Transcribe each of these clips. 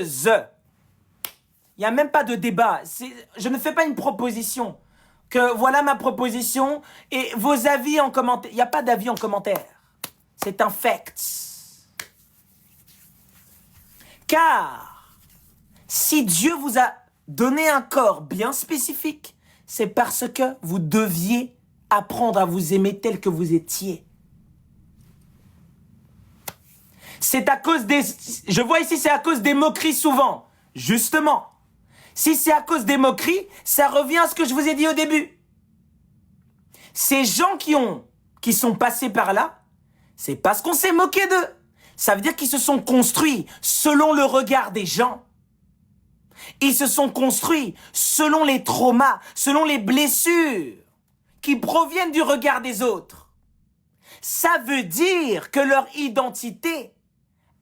Il n'y a même pas de débat. Je ne fais pas une proposition. Que voilà ma proposition et vos avis en commentaire. Il n'y a pas d'avis en commentaire. C'est un fact. Car si Dieu vous a donné un corps bien spécifique, c'est parce que vous deviez apprendre à vous aimer tel que vous étiez. C'est à cause des... Je vois ici, c'est à cause des moqueries souvent. Justement. Si c'est à cause des moqueries, ça revient à ce que je vous ai dit au début. Ces gens qui sont passés par là, c'est parce qu'on s'est moqué d'eux. Ça veut dire qu'ils se sont construits selon le regard des gens. Ils se sont construits selon les traumas, selon les blessures qui proviennent du regard des autres. Ça veut dire que leur identité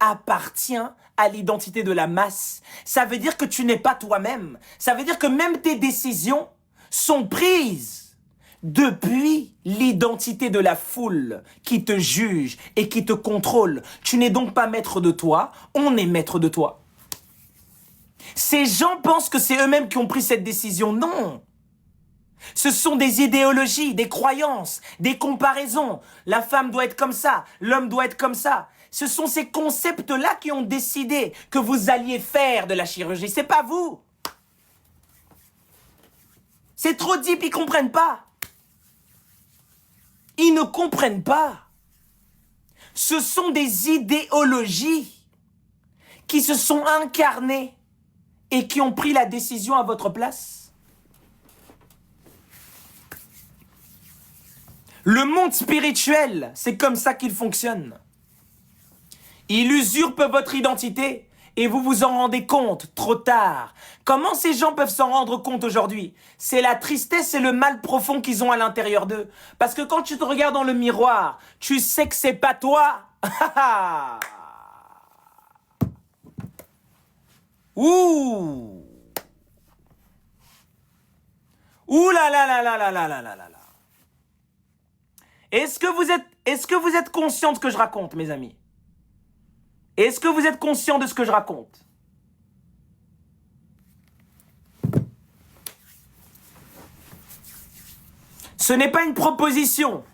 appartient à l'identité de la masse. Ça veut dire que tu n'es pas toi-même. Ça veut dire que même tes décisions sont prises depuis l'identité de la foule qui te juge et qui te contrôle. Tu n'es donc pas maître de toi, on est maître de toi. Ces gens pensent que c'est eux-mêmes qui ont pris cette décision. Non. Ce sont des idéologies, des croyances, des comparaisons. La femme doit être comme ça, l'homme doit être comme ça. Ce sont ces concepts-là qui ont décidé que vous alliez faire de la chirurgie. C'est pas vous. C'est trop deep, ils comprennent pas. Ils ne comprennent pas. Ce sont des idéologies qui se sont incarnées et qui ont pris la décision à votre place. Le monde spirituel, c'est comme ça qu'il fonctionne. Il usurpe votre identité et vous vous en rendez compte trop tard. Comment ces gens peuvent s'en rendre compte aujourd'hui? C'est la tristesse et le mal profond qu'ils ont à l'intérieur d'eux. Parce que quand tu te regardes dans le miroir, tu sais que c'est pas toi. Ouh! Ouh là là là là là là là là là là. Est-ce que vous êtes conscient de ce que je raconte, mes amis? Est-ce que vous êtes conscient de ce que je raconte? Ce n'est pas une proposition.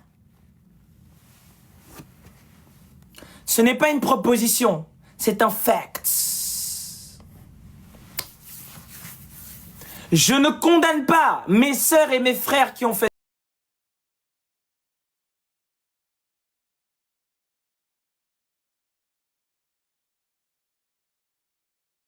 Ce n'est pas une proposition. C'est un fact. Je ne condamne pas mes sœurs et mes frères qui ont fait